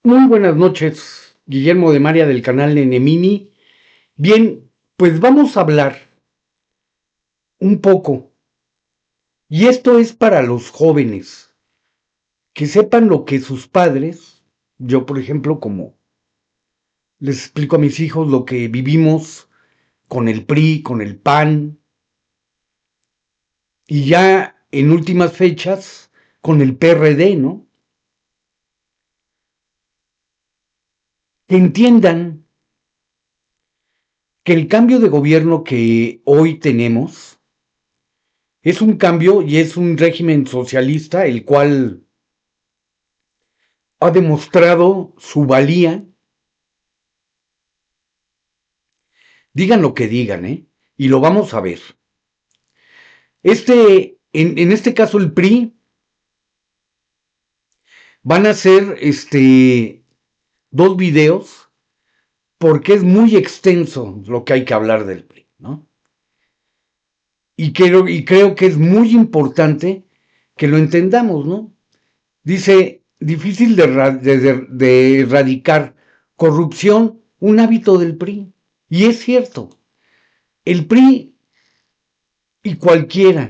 Muy buenas noches, Guillermo de María del canal Nenemini. Bien, pues vamos a hablar un poco, y esto es para los jóvenes, que sepan lo que sus padres, yo por ejemplo, como les explico a mis hijos lo que vivimos con el PRI, con el PAN, y ya en últimas fechas con el PRD, ¿no? Que entiendan que el cambio de gobierno que hoy tenemos es un cambio y es un régimen socialista, el cual ha demostrado su valía, digan lo que digan, y lo vamos a ver. En este caso el PRI, van a ser dos videos, porque es muy extenso lo que hay que hablar del PRI, ¿no? Y creo que es muy importante que lo entendamos, ¿no? Dice, difícil de erradicar corrupción, un hábito del PRI. Y es cierto, el PRI y cualquiera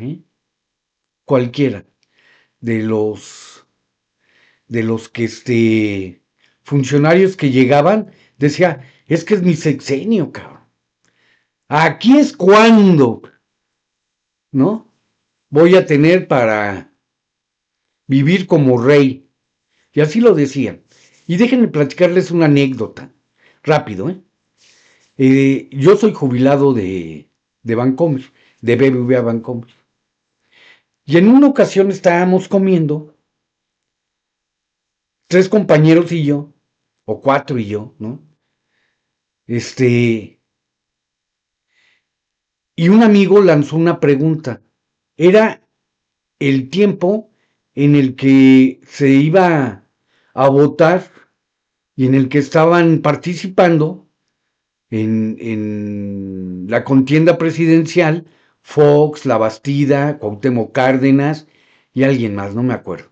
de los que funcionarios que llegaban, decía, es que es mi sexenio, cabrón. Aquí es cuando, ¿no? Voy a tener para vivir como rey. Y así lo decían. Y déjenme platicarles una anécdota, rápido, yo soy jubilado de Bancomer, de BBVA Bancomer. Y en una ocasión estábamos comiendo, tres compañeros y yo, o cuatro y yo, ¿no? Y un amigo lanzó una pregunta. Era el tiempo en el que se iba a votar y en el que estaban participando en la contienda presidencial Fox, La Bastida, Cuauhtémoc Cárdenas y alguien más, no me acuerdo.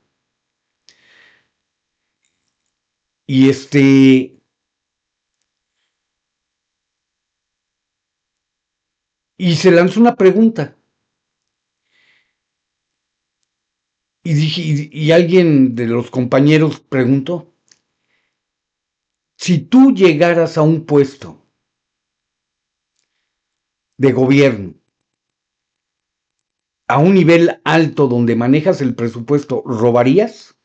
Y y se lanzó una pregunta. Y alguien de los compañeros preguntó, si tú llegaras a un puesto de gobierno, a un nivel alto donde manejas el presupuesto, ¿robarías?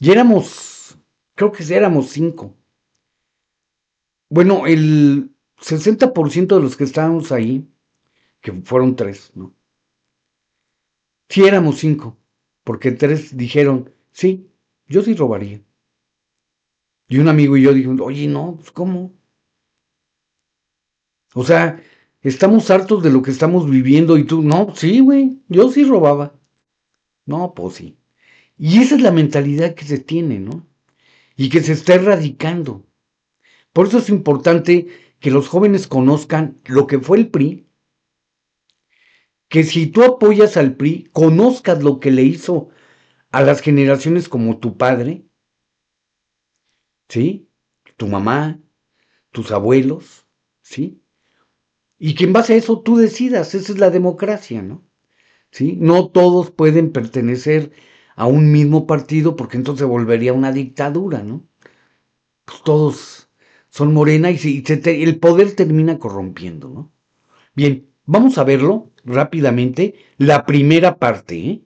Y creo que éramos cinco. Bueno, el 60% de los que estábamos ahí, que fueron tres, ¿no? Sí éramos cinco, porque tres dijeron, sí, yo sí robaría. Y un amigo y yo dijimos, oye, no, pues ¿cómo? O sea, estamos hartos de lo que estamos viviendo y tú, no, sí, güey, yo sí robaba. No, pues sí. Y esa es la mentalidad que se tiene, ¿no? Y que se está erradicando. Por eso es importante que los jóvenes conozcan lo que fue el PRI, que si tú apoyas al PRI, conozcas lo que le hizo a las generaciones como tu padre, ¿sí? Tu mamá, tus abuelos, ¿sí? Y que en base a eso tú decidas, esa es la democracia, ¿no? ¿Sí? No todos pueden pertenecer a un mismo partido porque entonces volvería una dictadura, ¿no? Pues todos son Morena y el poder termina corrompiendo, ¿no? Bien, vamos a verlo rápidamente, la primera parte, ¿eh?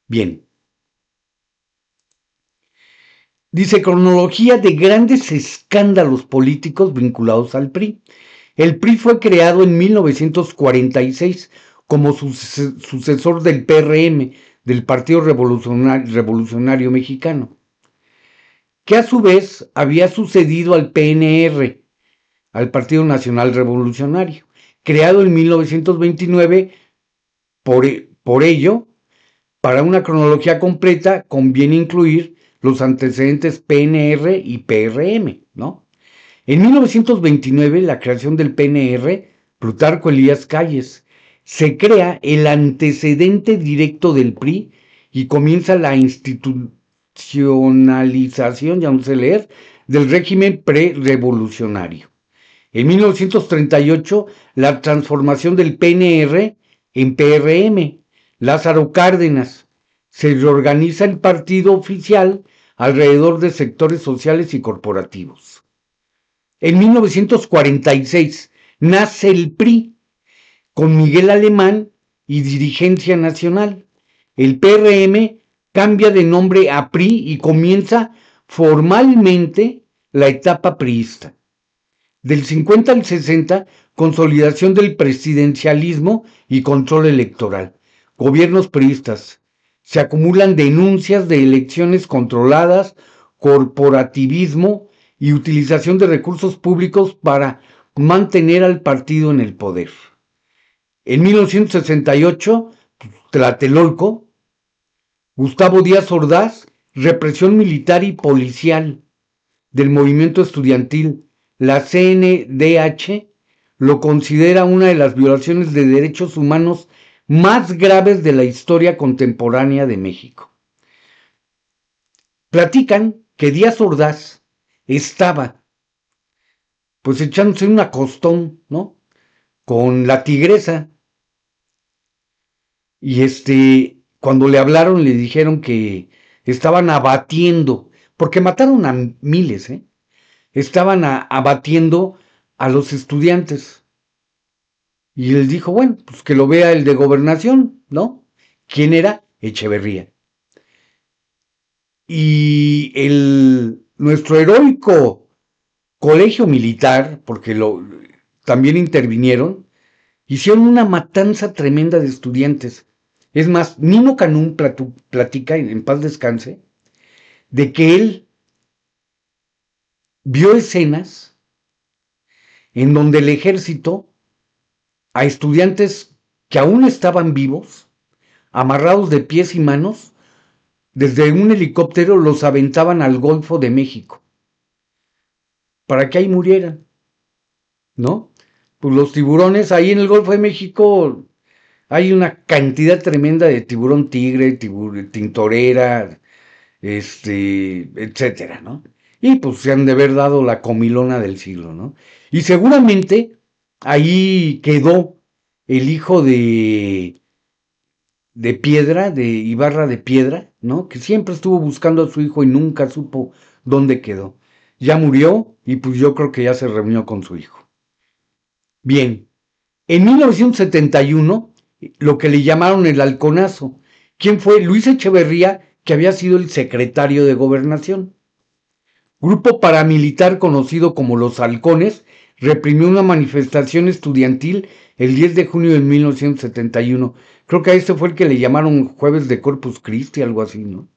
Bien, dice cronología de grandes escándalos políticos vinculados al PRI. El PRI fue creado en 1946 como sucesor del PRM, del Partido Revolucionario Mexicano, que a su vez había sucedido al PNR, al Partido Nacional Revolucionario, creado en 1929. Por ello, para una cronología completa conviene incluir los antecedentes PNR y PRM, ¿no? En 1929, la creación del PNR, Plutarco Elías Calles, se crea el antecedente directo del PRI y comienza la institucionalización, ya no sé leer, del régimen prerevolucionario. En 1938, la transformación del PNR en PRM. Lázaro Cárdenas. Se reorganiza el partido oficial alrededor de sectores sociales y corporativos. En 1946 nace el PRI con Miguel Alemán y dirigencia nacional. El PRM cambia de nombre a PRI y comienza formalmente la etapa priista. Del 50 al 60, consolidación del presidencialismo y control electoral. Gobiernos priistas. Se acumulan denuncias de elecciones controladas, corporativismo y utilización de recursos públicos para mantener al partido en el poder. En 1968, Tlatelolco, Gustavo Díaz Ordaz, represión militar y policial del movimiento estudiantil. La CNDH lo considera una de las violaciones de derechos humanos más graves de la historia contemporánea de México. Platican que Díaz Ordaz estaba pues echándose un acostón, ¿no? Con la tigresa. Y cuando le hablaron le dijeron que estaban abatiendo, porque mataron a miles, estaban abatiendo a los estudiantes. Y él dijo, bueno, pues que lo vea el de gobernación, ¿no? ¿Quién era? Echeverría. Y nuestro heroico colegio militar, porque también intervinieron, hicieron una matanza tremenda de estudiantes. Es más, Nino Canún platica, en paz descanse, de que él vio escenas en donde el ejército a estudiantes que aún estaban vivos, amarrados de pies y manos, desde un helicóptero los aventaban al Golfo de México, para que ahí murieran, ¿no? Pues los tiburones ahí en el Golfo de México hay una cantidad tremenda de tiburón tigre, tintorera, etcétera, ¿no? Y pues se han de haber dado la comilona del siglo, ¿no? Y seguramente ahí quedó el hijo de Piedra, de Ibarra de Piedra, ¿no? Que siempre estuvo buscando a su hijo y nunca supo dónde quedó. Ya murió y pues yo creo que ya se reunió con su hijo. Bien, en 1971, lo que le llamaron el halconazo. ¿Quién fue? Luis Echeverría, que había sido el secretario de Gobernación. Grupo paramilitar conocido como los Halcones reprimió una manifestación estudiantil el 10 de junio de 1971. Creo que a este fue el que le llamaron Jueves de Corpus Christi, algo así, ¿no?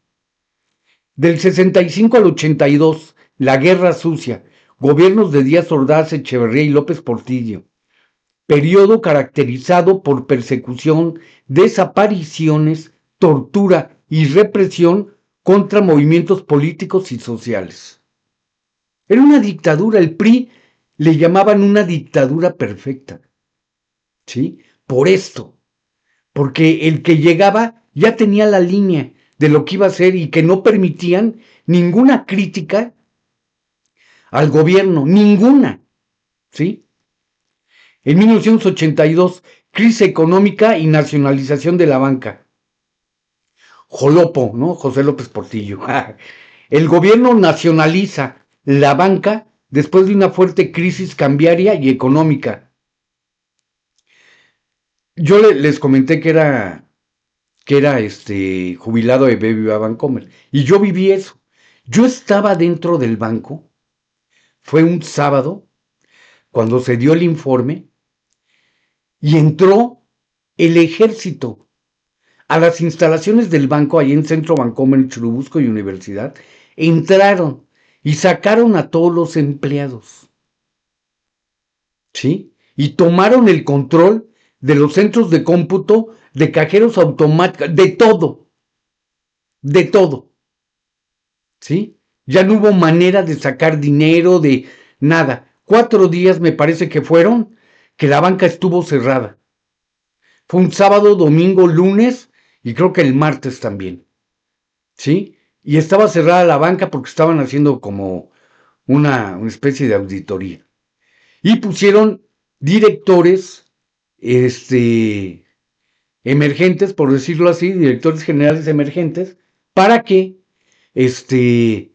Del 65 al 82, la Guerra Sucia, gobiernos de Díaz Ordaz, Echeverría y López Portillo. Periodo caracterizado por persecución, desapariciones, tortura y represión contra movimientos políticos y sociales. Era una dictadura, el PRI le llamaban una dictadura perfecta, ¿sí? Por esto, porque el que llegaba ya tenía la línea de lo que iba a hacer y que no permitían ninguna crítica al gobierno, ninguna, ¿sí? En 1982, crisis económica y nacionalización de la banca. Jolopo, ¿no? José López Portillo. El gobierno nacionaliza la banca después de una fuerte crisis cambiaria y económica. Yo les comenté que era jubilado de BBVA Bancomer, y yo viví eso. Yo estaba dentro del banco, fue un sábado, cuando se dio el informe, y entró el ejército a las instalaciones del banco, ahí en Centro Bancomer, Churubusco y Universidad. Entraron y sacaron a todos los empleados, ¿sí? Y tomaron el control de los centros de cómputo, de cajeros automáticos, de todo, ¿sí? Ya no hubo manera de sacar dinero, de nada. 4 días me parece que fueron, que la banca estuvo cerrada. Fue un sábado, domingo, lunes y creo que el martes también, ¿sí? y estaba cerrada la banca porque estaban haciendo como una especie de auditoría. Y pusieron directores, emergentes, por decirlo así, directores generales emergentes, para que el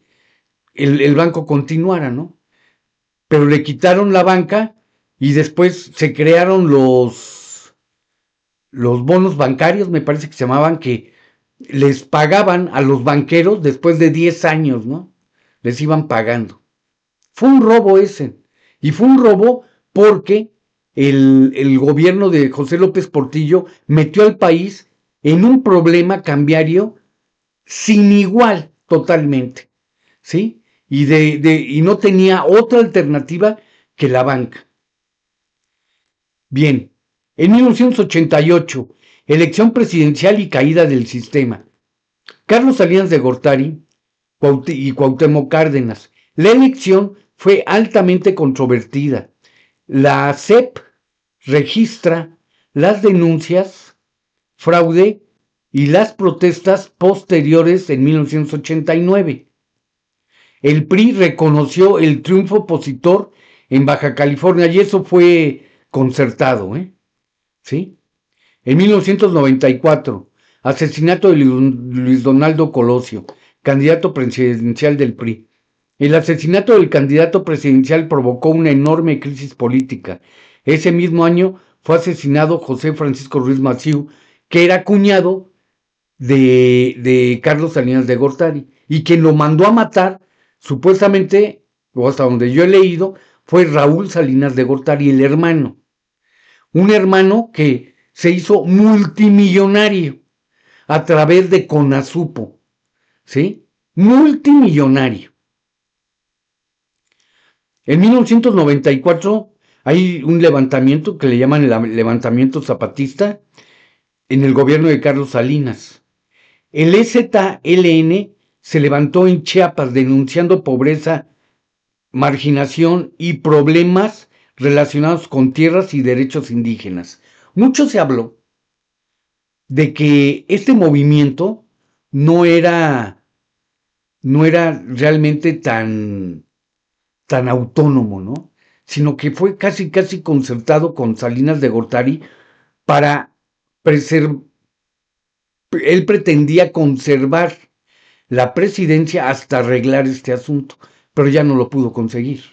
banco continuara, ¿no? Pero le quitaron la banca y después se crearon los bonos bancarios, me parece que se llamaban, que les pagaban a los banqueros después de 10 años, ¿no? Les iban pagando. Fue un robo ese. Y fue un robo porque el gobierno de José López Portillo metió al país en un problema cambiario sin igual totalmente, ¿sí? Y no tenía otra alternativa que la banca. Bien, en 1988, elección presidencial y caída del sistema. Carlos Salinas de Gortari y Cuauhtémoc Cárdenas. La elección fue altamente controvertida. La SEP registra las denuncias, fraude y las protestas posteriores en 1989. El PRI reconoció el triunfo opositor en Baja California y eso fue concertado, ¿sí? En 1994, asesinato de Luis Donaldo Colosio, candidato presidencial del PRI. El asesinato del candidato presidencial provocó una enorme crisis política. Ese mismo año fue asesinado José Francisco Ruiz Massieu, que era cuñado de Carlos Salinas de Gortari, y quien lo mandó a matar, supuestamente, o hasta donde yo he leído, fue Raúl Salinas de Gortari, el hermano. Un hermano que se hizo multimillonario a través de Conasupo, ¿sí? Multimillonario. En 1994 hay un levantamiento que le llaman el levantamiento zapatista en el gobierno de Carlos Salinas. El EZLN se levantó en Chiapas denunciando pobreza, marginación y problemas relacionados con tierras y derechos indígenas. Mucho se habló de que este movimiento no era, no era realmente tan autónomo, ¿no? Sino que fue casi concertado con Salinas de Gortari para preservar. Él pretendía conservar la presidencia hasta arreglar este asunto, pero ya no lo pudo conseguir.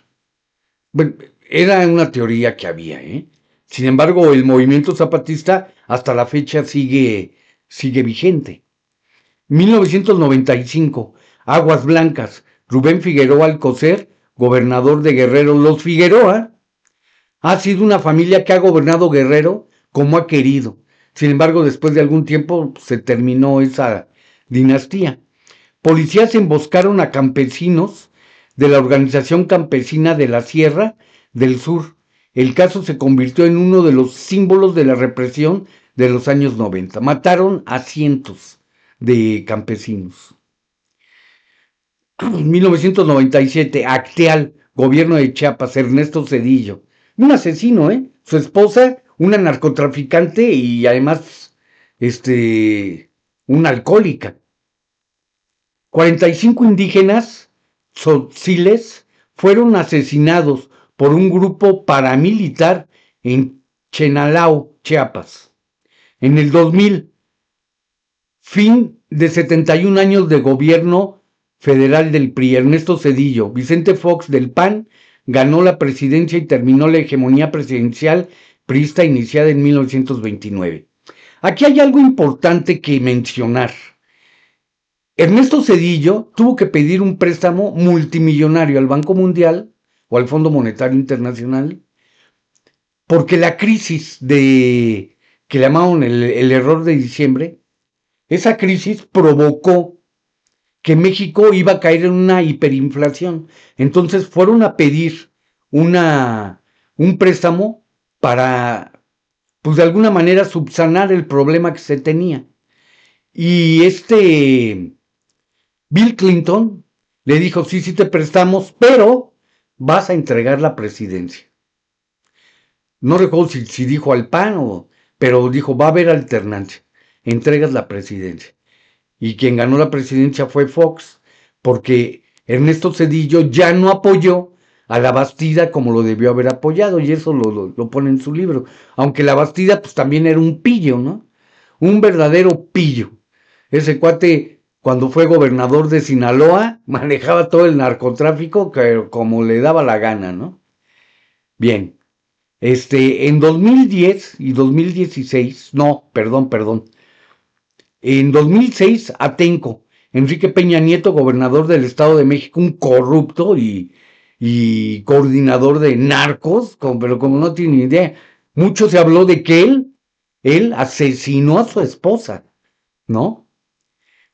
Bueno, era una teoría que había, ¿eh? Sin embargo, el movimiento zapatista hasta la fecha sigue vigente. 1995, Aguas Blancas, Rubén Figueroa Alcocer, gobernador de Guerrero. Los Figueroa ha sido una familia que ha gobernado Guerrero como ha querido. Sin embargo, después de algún tiempo se terminó esa dinastía. Policías emboscaron a campesinos de la Organización Campesina de la Sierra del Sur. El caso se convirtió en uno de los símbolos de la represión de los años 90. Mataron a cientos de campesinos. En 1997, Acteal, gobierno de Chiapas, Ernesto Zedillo. Un asesino, ¿eh? Su esposa, una narcotraficante y además, una alcohólica. 45 indígenas tzotziles fueron asesinados por un grupo paramilitar en Chenalao, Chiapas. En el 2000, fin de 71 años de gobierno federal del PRI, Ernesto Zedillo, Vicente Fox del PAN ganó la presidencia y terminó la hegemonía presidencial priista iniciada en 1929. Aquí hay algo importante que mencionar. Ernesto Zedillo tuvo que pedir un préstamo multimillonario al Banco Mundial o al Fondo Monetario Internacional porque la crisis que le llamaron el error de diciembre, esa crisis provocó que México iba a caer en una hiperinflación. Entonces fueron a pedir un préstamo para, pues de alguna manera, subsanar el problema que se tenía. Y Bill Clinton le dijo, sí te prestamos, pero vas a entregar la presidencia. No recuerdo si dijo al PAN pero dijo, va a haber alternancia, entregas la presidencia. y quien ganó la presidencia fue Fox, porque Ernesto Zedillo ya no apoyó a la Bastida como lo debió haber apoyado, y eso lo pone en su libro. Aunque la Bastida pues también era un pillo, ¿no? Un verdadero pillo. Ese cuate, cuando fue gobernador de Sinaloa, manejaba todo el narcotráfico como le daba la gana, ¿no? Bien, en 2010 y 2016, no, perdón, en 2006, Atenco, Enrique Peña Nieto, gobernador del Estado de México, un corrupto y coordinador de narcos, pero como no tiene ni idea, mucho se habló de que él asesinó a su esposa, ¿no?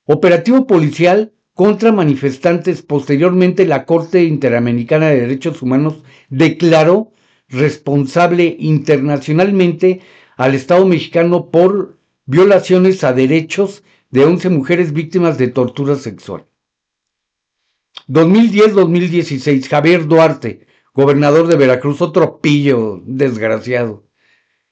Operativo policial contra manifestantes. Posteriormente, la Corte Interamericana de Derechos Humanos declaró responsable internacionalmente al Estado mexicano por violaciones a derechos de 11 mujeres víctimas de tortura sexual. 2010-2016, Javier Duarte, gobernador de Veracruz, otro pillo desgraciado.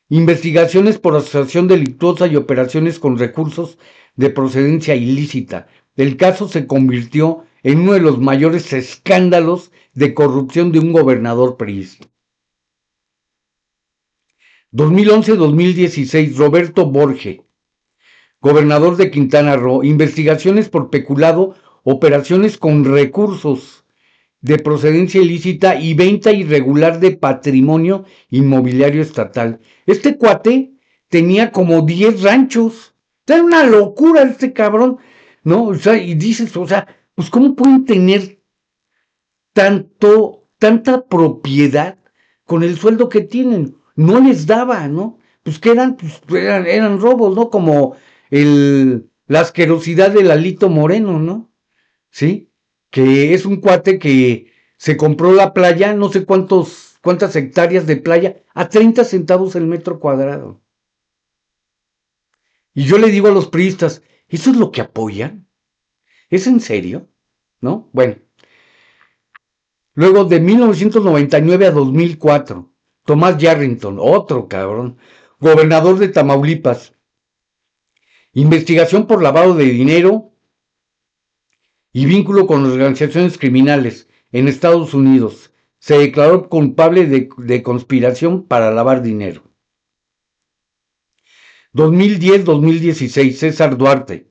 Investigaciones por asociación delictuosa y operaciones con recursos de procedencia ilícita. El caso se convirtió en uno de los mayores escándalos de corrupción de un gobernador priista. 2011-2016, Roberto Borge, gobernador de Quintana Roo, investigaciones por peculado, operaciones con recursos de procedencia ilícita y venta irregular de patrimonio inmobiliario estatal. Este cuate tenía como 10 ranchos. Era una locura este cabrón, ¿no? O sea, y dices, o sea, pues ¿cómo pueden tener tanta propiedad con el sueldo que tienen? No les daba, ¿no? Pues que eran robos, ¿no? Como la asquerosidad del Alito Moreno, ¿no? ¿Sí? Que es un cuate que se compró la playa, no sé cuántas hectáreas de playa, a 30 centavos el metro cuadrado. Y yo le digo a los priistas, ¿eso es lo que apoyan? ¿Es en serio? ¿No? Bueno, luego de 1999 a 2004, Tomás Yarrington, otro cabrón, gobernador de Tamaulipas, investigación por lavado de dinero y vínculo con organizaciones criminales en Estados Unidos. Se declaró culpable de conspiración para lavar dinero. 2010-2016, César Duarte,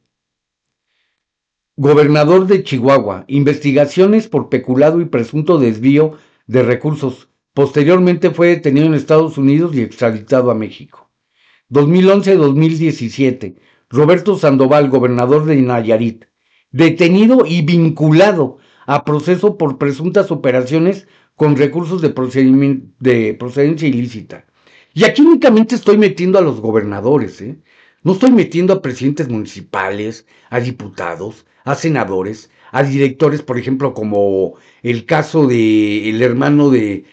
gobernador de Chihuahua, investigaciones por peculado y presunto desvío de recursos. Posteriormente fue detenido en Estados Unidos y extraditado a México. 2011-2017, Roberto Sandoval, gobernador de Nayarit, detenido y vinculado a proceso por presuntas operaciones con recursos de procedencia ilícita. Y aquí únicamente estoy metiendo a los gobernadores, ¿eh? No estoy metiendo a presidentes municipales, a diputados, a senadores, a directores, por ejemplo, como el caso del hermano de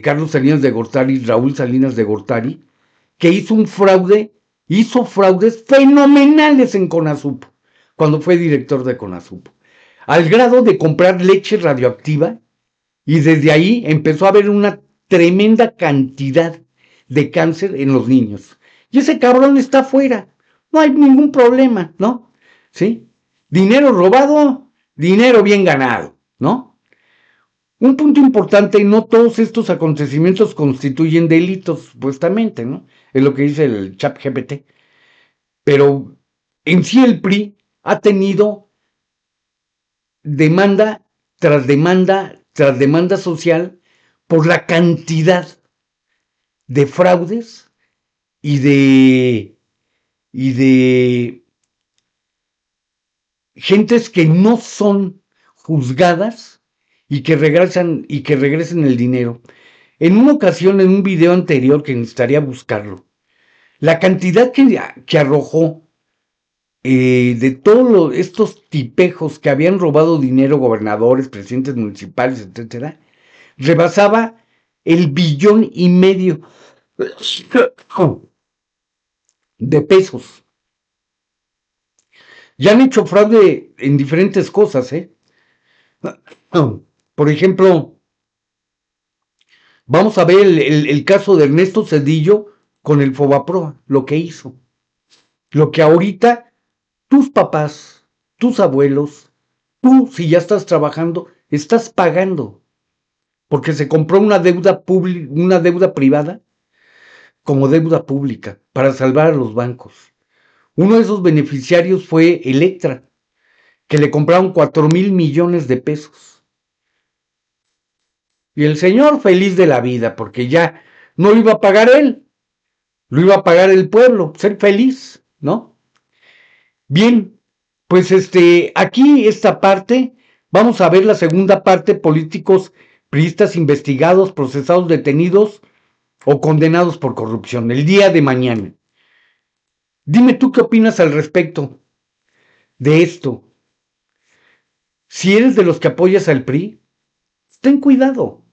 Carlos Salinas de Gortari, Raúl Salinas de Gortari, que hizo fraudes fenomenales en Conasupo, cuando fue director de Conasupo, al grado de comprar leche radioactiva, y desde ahí empezó a haber una tremenda cantidad de cáncer en los niños. Y ese cabrón está afuera, no hay ningún problema, ¿no? ¿Sí? Dinero robado, dinero bien ganado, ¿no? Un punto importante, no todos estos acontecimientos constituyen delitos, supuestamente, ¿no? Es lo que dice el ChatGPT. Pero en sí el PRI ha tenido demanda tras demanda social por la cantidad de fraudes y de gentes que no son juzgadas y que regresen el dinero. En una ocasión, en un video anterior, que necesitaría buscarlo, la cantidad que arrojó de todos estos tipejos que habían robado dinero, gobernadores, presidentes municipales, etcétera, rebasaba el 1,5 billones de pesos. Ya han hecho fraude en diferentes cosas, ¿eh? Por ejemplo, vamos a ver el caso de Ernesto Zedillo con el Fobaproa, lo que hizo. Lo que ahorita tus papás, tus abuelos, tú, si ya estás trabajando, estás pagando, porque se compró una deuda una deuda privada como deuda pública para salvar a los bancos. Uno de esos beneficiarios fue Electra, que le compraron 4,000 millones de pesos. Y el señor feliz de la vida, porque ya no lo iba a pagar él, lo iba a pagar el pueblo, ser feliz, ¿no? Bien, pues aquí esta parte, vamos a ver la segunda parte, políticos priistas investigados, procesados, detenidos o condenados por corrupción, el día de mañana. Dime tú qué opinas al respecto de esto. Si eres de los que apoyas al PRI, ten cuidado,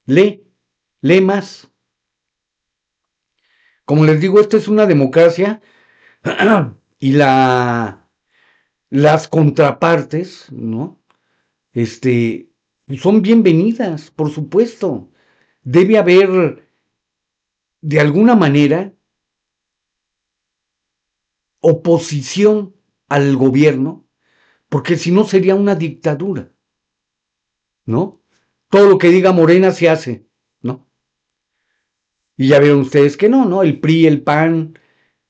lee más. Como les digo, esto es una democracia y las contrapartes, ¿no? Son bienvenidas, por supuesto. Debe haber, de alguna manera, oposición al gobierno, porque si no sería una dictadura, ¿no? Todo lo que diga Morena se hace, ¿no? Y ya vieron ustedes que no, ¿no? El PRI, el PAN,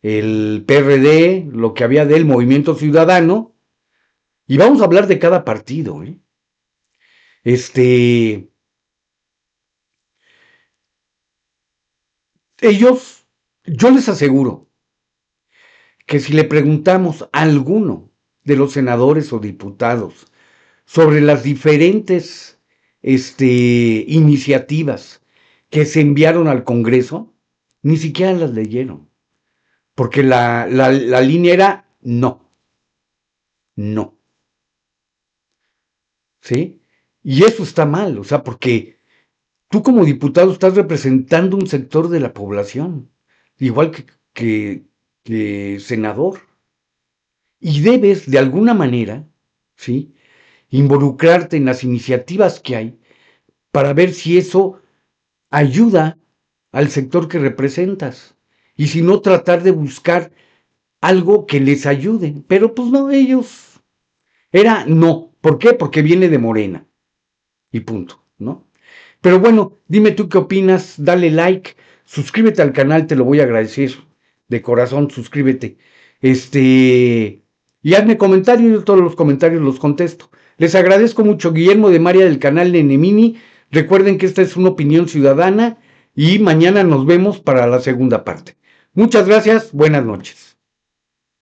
el PRD, lo que había del Movimiento Ciudadano, y vamos a hablar de cada partido, ¿eh? Ellos, yo les aseguro que si le preguntamos a alguno de los senadores o diputados sobre las diferentes iniciativas que se enviaron al Congreso, ni siquiera las leyeron, porque la línea era no, no, ¿sí? Y eso está mal, o sea, porque tú como diputado estás representando un sector de la población, igual que senador, y debes de alguna manera, ¿sí?, involucrarte en las iniciativas que hay para ver si eso ayuda al sector que representas. Y si no, tratar de buscar algo que les ayude. Pero pues no, ellos era no. ¿Por qué? Porque viene de Morena. Y punto, ¿no? Pero bueno, dime tú qué opinas, dale like, suscríbete al canal, te lo voy a agradecer. De corazón, suscríbete. Y hazme comentarios, yo todos los comentarios los contesto. Les agradezco mucho, Guillermo de María del canal de Nemini. Recuerden que esta es una opinión ciudadana y mañana nos vemos para la segunda parte. Muchas gracias, buenas noches.